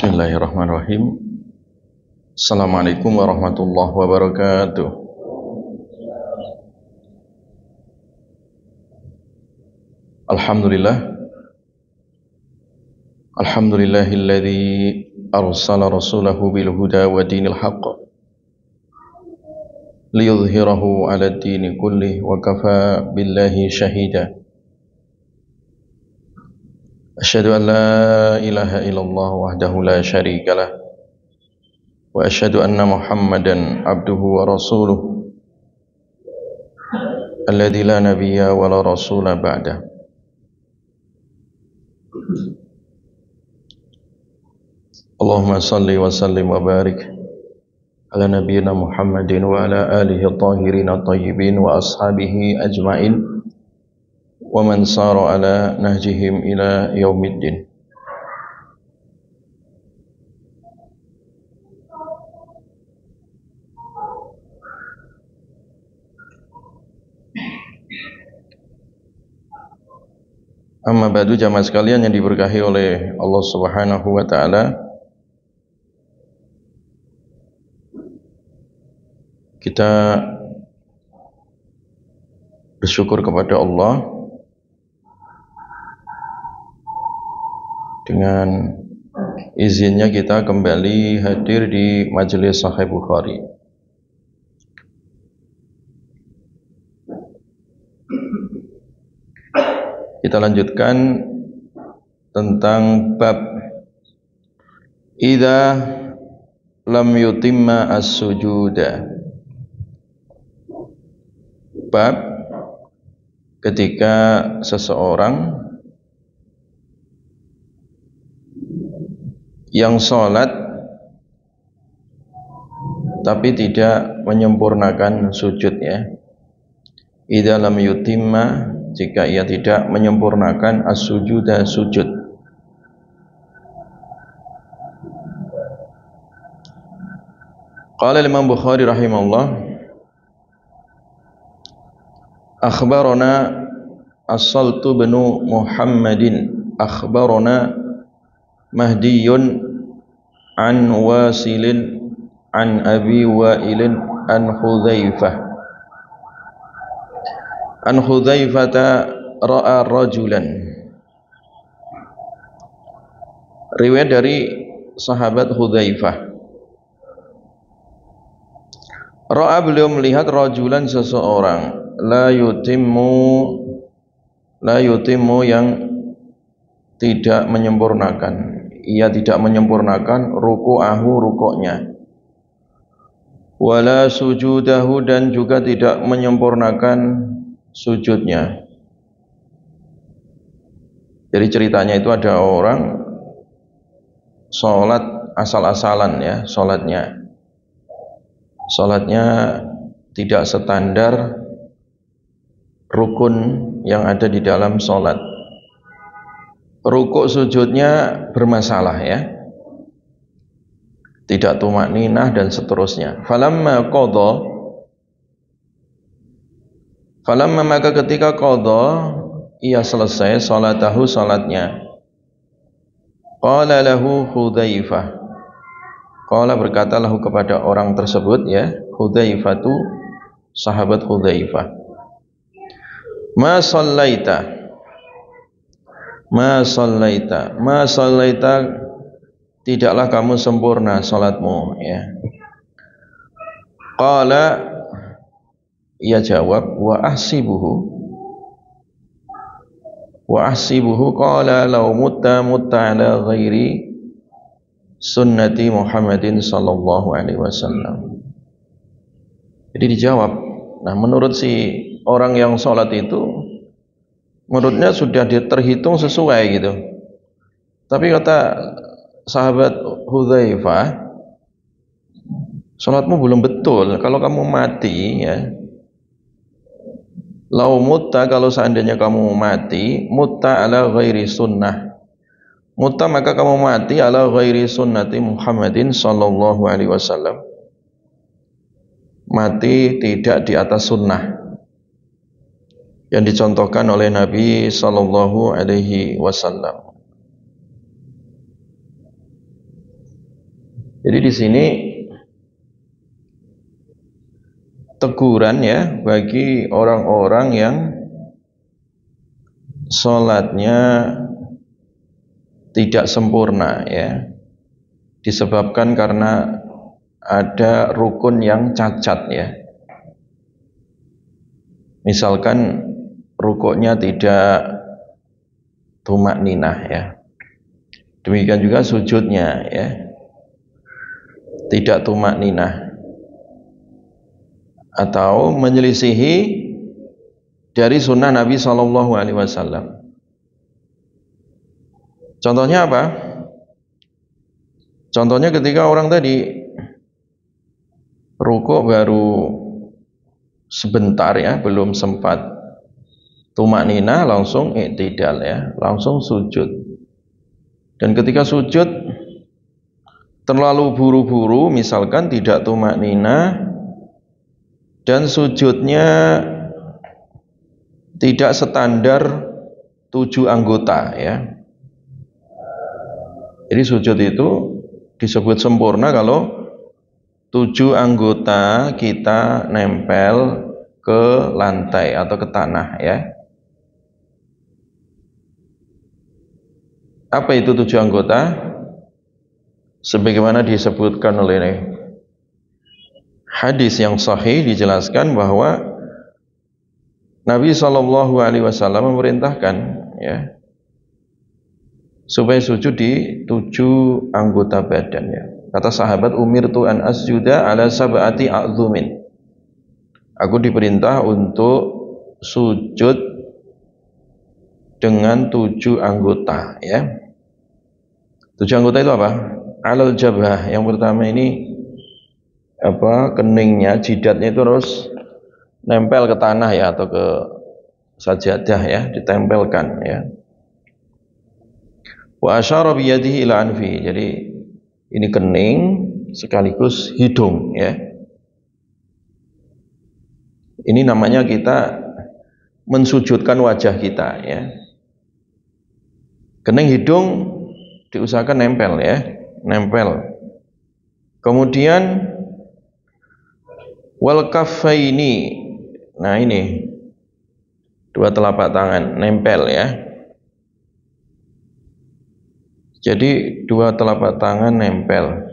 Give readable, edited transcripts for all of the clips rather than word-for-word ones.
Bismillahirrahmanirrahim. Assalamualaikum warahmatullahi wabarakatuh. Alhamdulillahilladzi arsala rasulahu bil huda wa dinil haqq liyudhhirahu 'alad dini kullih wa kafa billahi shahida. Asyhadu an la ilaha illallah wahdahu la syarika lah wa asyhadu anna Muhammadan abduhu wa rasuluh alladzi la nabiyya wa la rasula ba'dah. Allahumma salli wa sallim wa barik ala nabiyyina Muhammadin wa ala alihi at-tahirin at-tayyibin wa ashabihi ajma'in wa man sara ala nahjihim ila yaumiddin. Amma ba'du, jamaah sekalian yang diberkahi oleh Allah Subhanahu wa taala. Kita bersyukur kepada Allah dengan izinnya kita kembali hadir di majelis Sahih Bukhari. Kita lanjutkan tentang bab idza lam yutimma as-sujuda. Bab ketika seseorang yang sholat tapi tidak menyempurnakan sujudnya. Idza lam yutimma, jika ia tidak menyempurnakan as-sujuda, sujud. Qala Imam Bukhari rahimahullah, akhbarana as-Saltu bin Muhammadin akhbarana Mahdiyun an Wasilin an Abi Wa'ilin an Hudzaifata ra'a rajulan Riwayat dari sahabat Hudzaifah. Ra'a, beliau melihat rajulan, seseorang, la yutimmu yang tidak menyempurnakan. Ia tidak menyempurnakan rukuknya, wala sujudahu, dan juga tidak menyempurnakan sujudnya. Jadi ceritanya itu ada orang sholat asal-asalan ya, sholatnya tidak standar rukun yang ada di dalam sholat. Rukuk sujudnya bermasalah ya, tidak tumakninah dan seterusnya. Falamma maka ketika qadha, ia selesai salatahu, salatnya, qala lahu Hudzaifah, qala berkata lahu kepada orang tersebut ya, Hudzaifatu, sahabat Hudzaifah, ma sallaita, tidaklah kamu sempurna salatmu ya. Qala, ia jawab, wa ahsibuhu qala law mutta ala ghairi sunnati Muhammadin sallallahu alaihi wasallam. Jadi dijawab. Nah, menurut si orang yang sholat itu, menurutnya sudah terhitung sesuai gitu. Tapi kata sahabat Hudzaifah, sholatmu belum betul. Kalau kamu mati ya, lau mutta, kalau seandainya kamu mati, mutta ala ghairi sunnah, mutta maka kamu mati ala ghairi sunnati Muhammadin sallallahu alaihi wasallam, mati tidak di atas sunnah yang dicontohkan oleh Nabi sallallahu alaihi wasallam. Jadi di sini teguran ya bagi orang-orang yang sholatnya tidak sempurna ya, disebabkan karena ada rukun yang cacat ya. Misalkan rukuknya tidak tumakninah ya, demikian juga sujudnya ya, tidak tumakninah, atau menyelisihi dari sunnah Nabi Sallallahu Alaihi Wasallam. Contohnya apa? Contohnya ketika orang tadi rukuk baru sebentar ya, belum sempat tumakninah, langsung i'tidal ya, langsung sujud. Dan ketika sujud terlalu buru-buru, misalkan tidak tumakninah dan sujudnya tidak standar 7 anggota ya. Jadi sujud itu disebut sempurna kalau 7 anggota kita nempel ke lantai atau ke tanah ya. Apa itu 7 anggota? Sebagaimana disebutkan oleh hadis yang sahih, dijelaskan bahwa Nabi Shallallahu Alaihi Wasallam memerintahkan ya supaya sujud di 7 anggota badan ya. Kata sahabat, umirtu an asjuda ala sab'ati a'dzumin, aku diperintah untuk sujud dengan 7 anggota ya. 7 anggota itu apa? Alal jabhah, yang pertama ini keningnya, jidatnya itu harus nempel ke tanah ya, atau ke sajadah ya, ditempelkan ya. Wa asyara biyadihi ila anfi, jadi ini kening sekaligus hidung ya. Ini namanya kita mensujudkan wajah kita ya. Kening, hidung diusahakan nempel ya, nempel. Kemudian wal kaffaini, nah ini 2 telapak tangan nempel ya. Jadi dua telapak tangan nempel,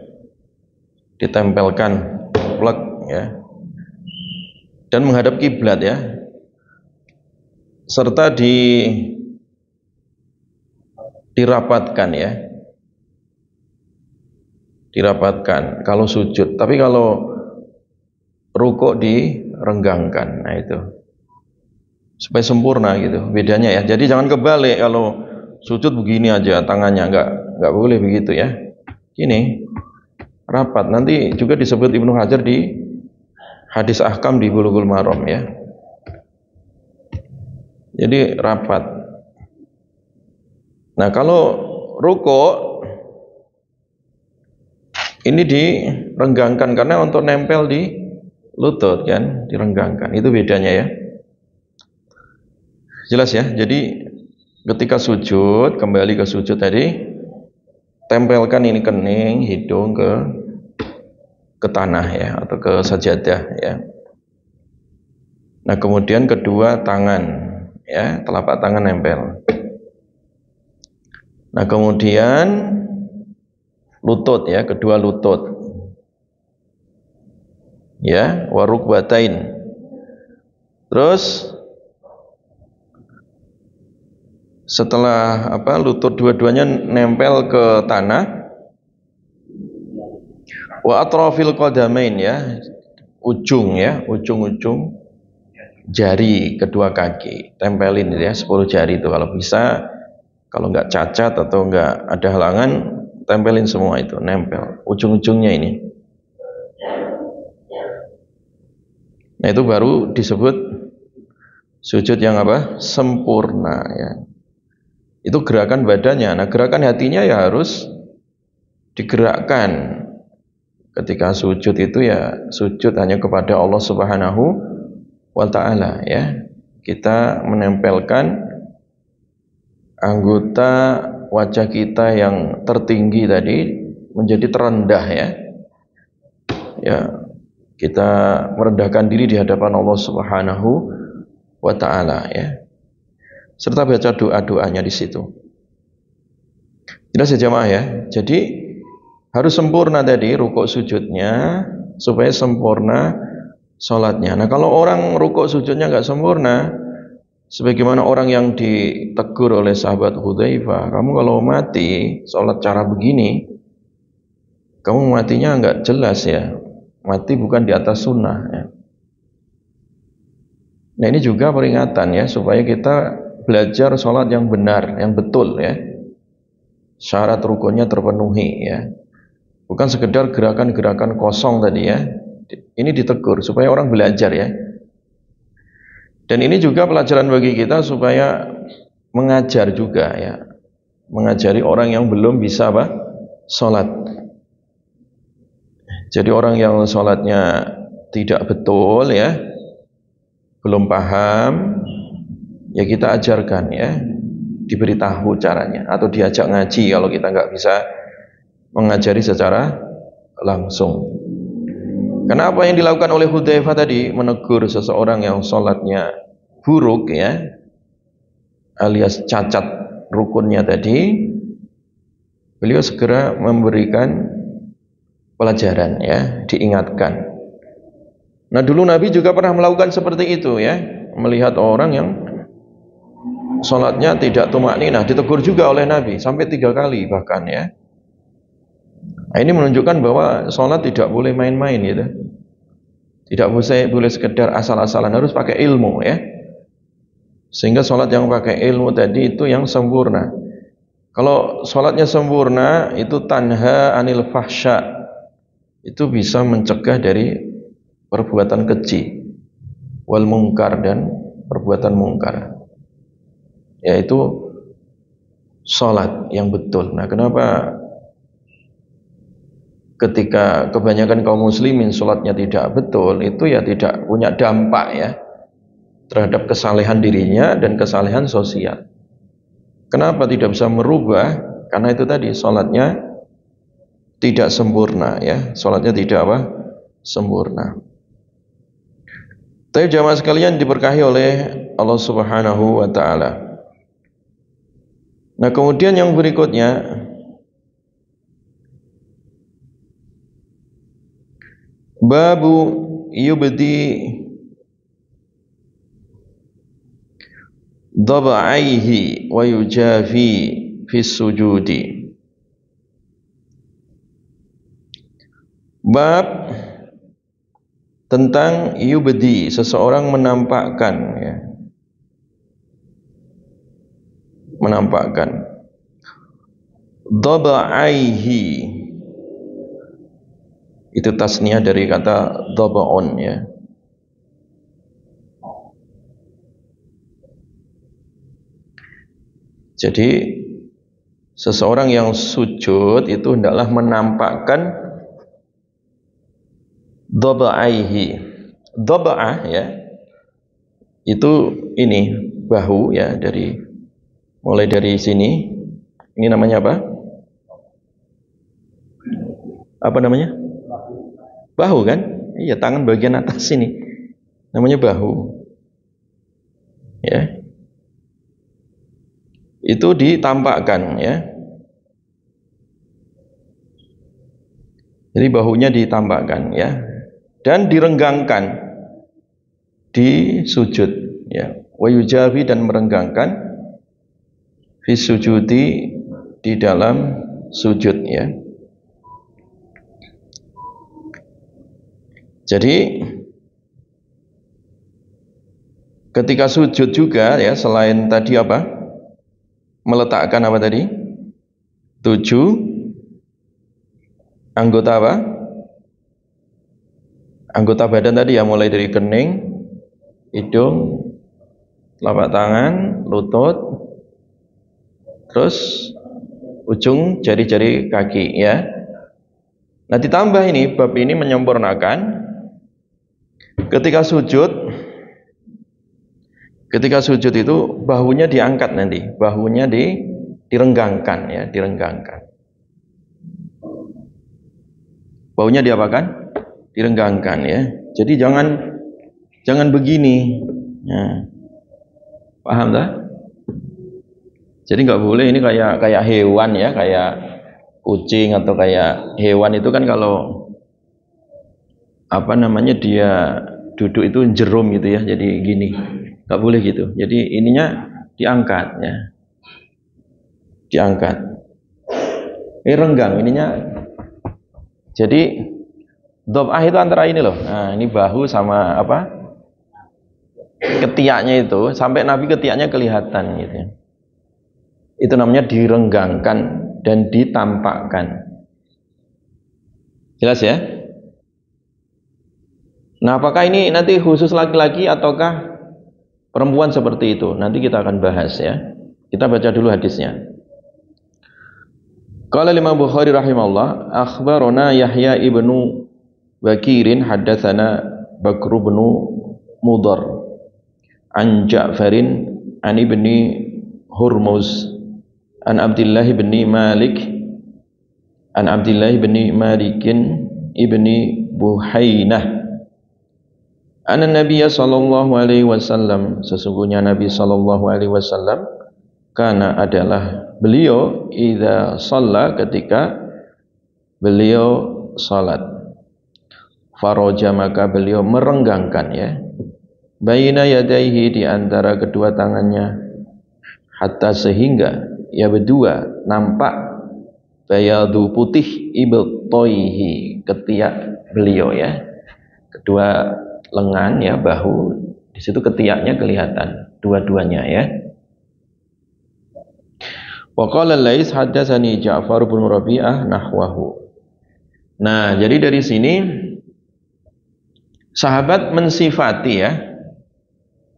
ditempelkan plek ya, dan menghadap kiblat ya, serta dirapatkan ya, dirapatkan kalau sujud. Tapi kalau rukuk direnggangkan. Nah itu supaya sempurna gitu bedanya ya. Jadi jangan kebalik, kalau sujud begini aja tangannya, enggak boleh begitu ya. Ini rapat, nanti juga disebut Ibnu Hajar di hadis ahkam di Bulughul Maram ya. Jadi rapat. Nah kalau rukuk ini direnggangkan karena untuk nempel di lutut kan, direnggangkan. Itu bedanya ya. Jelas ya. Jadi ketika sujud, kembali ke sujud tadi, tempelkan ini kening, hidung ke tanah ya, atau ke sajadah ya. Nah kemudian kedua tangan ya, telapak tangan nempel. Nah kemudian lutut ya, kedua lutut ya, warukbatain. Terus setelah lutut dua-duanya nempel ke tanah, wa atrafil qadamain ya, ujung jari kedua kaki tempelin ya, 10 jari itu kalau bisa. Kalau nggak cacat atau nggak ada halangan, tempelin semua itu, nempel ujung-ujungnya ini. Nah itu baru disebut sujud yang sempurna ya. Itu gerakan badannya. Nah gerakan hatinya ya harus digerakkan. Ketika sujud itu ya sujud hanya kepada Allah Subhanahu wa ta'ala ya. Kita menempelkan anggota wajah kita yang tertinggi tadi menjadi terendah ya. Ya, kita merendahkan diri di hadapan Allah Subhanahu wa ta'ala ya. Serta baca doa-doanya di situ. Jelas ya jamaah ya. Jadi harus sempurna tadi rukuk sujudnya supaya sempurna sholatnya. Nah kalau orang rukuk sujudnya nggak sempurna, sebagaimana orang yang ditegur oleh sahabat Hudzaifah, kamu kalau mati sholat cara begini, kamu matinya nggak jelas ya, mati bukan di atas sunnah ya. Nah ini juga peringatan ya, supaya kita belajar sholat yang benar, yang betul ya, syarat rukunnya terpenuhi ya, bukan sekedar gerakan-gerakan kosong tadi ya. Ini ditegur supaya orang belajar ya. Dan ini juga pelajaran bagi kita supaya mengajar juga ya, mengajari orang yang belum bisa sholat. Jadi orang yang sholatnya tidak betul ya, belum paham, ya kita ajarkan ya, diberitahu caranya, atau diajak ngaji kalau kita nggak bisa mengajari secara langsung. Karena apa yang dilakukan oleh Hudzaifah tadi, menegur seseorang yang sholatnya buruk ya, alias cacat rukunnya tadi, beliau segera memberikan pelajaran ya, diingatkan. Nah dulu Nabi juga pernah melakukan seperti itu ya, melihat orang yang sholatnya tidak tumakninah, ditegur juga oleh Nabi sampai 3 kali bahkan ya. Nah ini menunjukkan bahwa sholat tidak boleh main-main gitu, tidak boleh sekedar asal-asalan, harus pakai ilmu ya. Sehingga sholat yang pakai ilmu tadi itu yang sempurna. Kalau sholatnya sempurna itu tanha anil fahsya, itu bisa mencegah dari perbuatan keji, wal mungkar, dan perbuatan mungkar, yaitu sholat yang betul. Nah kenapa ketika kebanyakan kaum muslimin sholatnya tidak betul, itu ya tidak punya dampak ya terhadap kesalehan dirinya dan kesalehan sosial. Kenapa tidak bisa merubah? Karena itu tadi, sholatnya tidak sempurna ya, sholatnya tidak sempurna. Tapi jamaah sekalian diberkahi oleh Allah Subhanahu wa ta'ala. Nah kemudian yang berikutnya, Babu yubdi dhab'aihi wa yujafi fi sujudi. Bab tentang yubdi, seseorang menampakkan, ya, menampakkan dhab'aihi, itu tasniah dari kata dhab'un, ya. Jadi seseorang yang sujud itu hendaklah menampakkan dhab'aihi. Dhab'ah, ya, itu ini bahu, ya, dari mulai dari sini. Ini namanya apa? Apa namanya? Bahu, kan? Iya, tangan bagian atas ini namanya bahu. Ya. Itu ditampakkan, ya. Jadi bahunya ditampakkan, ya, dan direnggangkan di sujud, ya. Wa yujabi, dan merenggangkan fi sujudi, di dalam sujud, ya. Jadi ketika sujud juga, ya, selain tadi apa? Meletakkan apa tadi? 7 anggota apa? Anggota badan tadi, ya, mulai dari kening, hidung, telapak tangan, lutut, terus ujung jari-jari kaki, ya. Nah, ditambah ini, bab ini menyempurnakan ketika sujud itu bahunya diangkat, nanti bahunya direnggangkan, ya, direnggangkan. Bahunya diapakan? Direnggangkan, ya. Jadi jangan begini. Ya. Paham tak? Jadi nggak boleh ini kayak hewan, ya, kayak kucing atau kayak hewan itu kan, kalau apa namanya, dia duduk itu jerum gitu, ya. Jadi gini. Nggak boleh gitu. Jadi ininya diangkat, ya. Diangkat. Renggang ininya. Jadi dhab'ah itu antara ini loh. Nah, ini bahu sama apa? Ketiaknya itu, sampai Nabi ketiaknya kelihatan gitu. Itu namanya direnggangkan dan ditampakkan. Jelas, ya? Nah, apakah ini nanti khusus laki-laki ataukah perempuan seperti itu? Nanti kita akan bahas, ya. Kita baca dulu hadisnya. Qala Imam Bukhari rahimahullah, akhbarana Yahya ibnu Bakirin haddatsana Bakr ibn Mudhar an Ja'farin an ibni Hurmuz an Abdullah ibn Malik an Abdullah ibn Malikin ibni Buhainah anna Nabiya sallallahu alaihi wasallam, sesungguhnya Nabi sallallahu alaihi wasallam, karena adalah beliau, idza shalla, ketika beliau salat, faraja, maka beliau merenggangkan, ya, baina yadaihi, di antara kedua tangannya, hatta, sehingga, ya, berdua nampak bayadu, putih, ibtoihi, ketiak beliau, ya, kedua lengan, ya, bahu, di situ ketiaknya kelihatan dua-duanya, ya. Wa qala Lais haddatsani Ja'far bin Rabi'ah nahwahu. Nah, jadi dari sini sahabat mensifati, ya,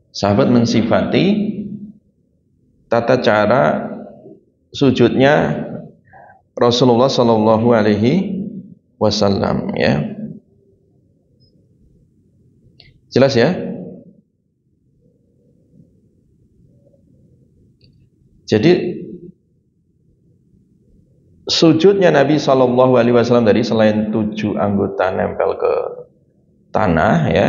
sahabat mensifati tata cara sujudnya Rasulullah sallallahu alaihi wasallam, ya. Jelas, ya? Jadi sujudnya Nabi sallallahu alaihi wasallam tadi, selain 7 anggota nempel ke tanah, ya,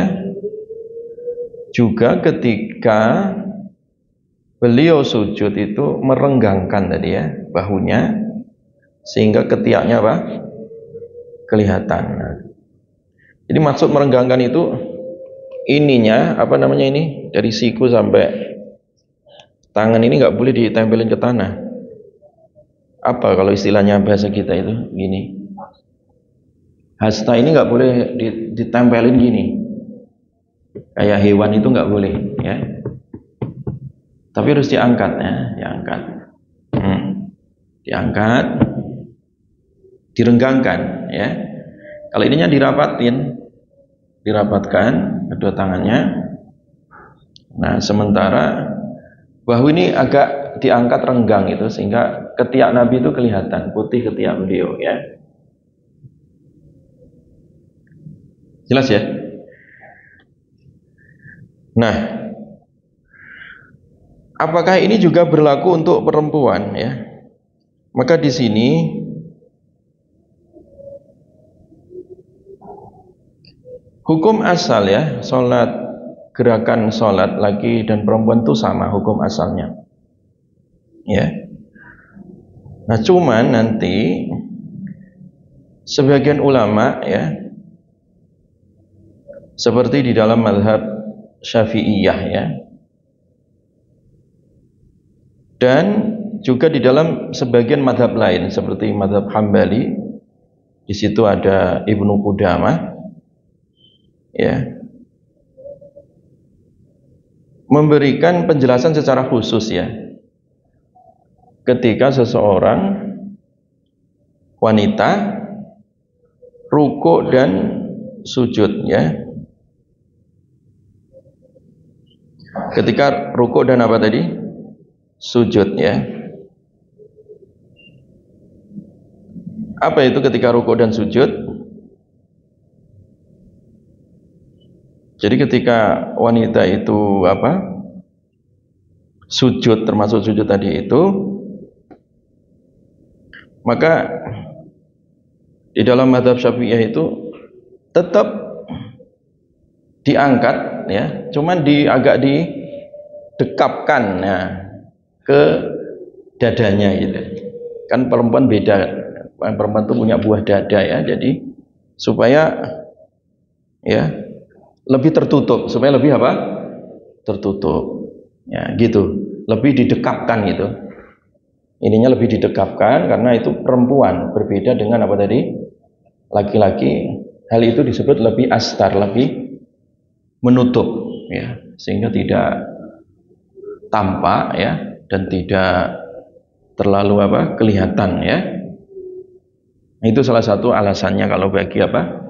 juga ketika beliau sujud itu merenggangkan tadi, ya, bahunya, sehingga ketiaknya apa? Kelihatan. Jadi maksud merenggangkan itu ininya apa namanya ini dari siku sampai tangan ini nggak boleh ditempelin ke tanah. Apa kalau istilahnya bahasa kita itu gini, hasta ini nggak boleh ditempelin gini, kayak hewan itu nggak boleh ya, tapi harus diangkat ya, diangkat, direnggangkan ya. Kalau ininya dirapatkan kedua tangannya. Nah sementara bahu ini agak diangkat renggang itu sehingga ketiak Nabi itu kelihatan putih ketiak beliau ya. Jelas ya? Nah, apakah ini juga berlaku untuk perempuan ya? Maka di sini hukum asal ya, gerakan sholat laki dan perempuan itu sama hukum asalnya ya. Nah cuman nanti sebagian ulama ya, seperti di dalam mazhab Syafi'iyah ya, dan juga di dalam sebagian mazhab lain seperti mazhab Hambali, di situ ada Ibnu Qudamah ya, memberikan penjelasan secara khusus ya, ketika seseorang wanita rukuk dan sujud ya. Ketika rukuk dan apa tadi? Sujud ya. Apa itu ketika rukuk dan sujud? Jadi ketika wanita itu apa? Sujud, termasuk sujud tadi itu, maka di dalam mazhab Syafi'iyah itu tetap diangkat ya, cuman agak didekapkan ya, ke dadanya gitu. Kan perempuan beda, perempuan itu punya buah dada ya, jadi supaya ya lebih tertutup, supaya lebih apa? Tertutup. Ya, gitu. Lebih didekapkan gitu. Ininya lebih didekapkan karena itu perempuan, berbeda dengan apa tadi? Laki-laki. Hal itu disebut lebih astar, lebih menutup ya, sehingga tidak tampak ya, dan tidak terlalu apa? Kelihatan ya. Itu salah satu alasannya kalau bagi apa?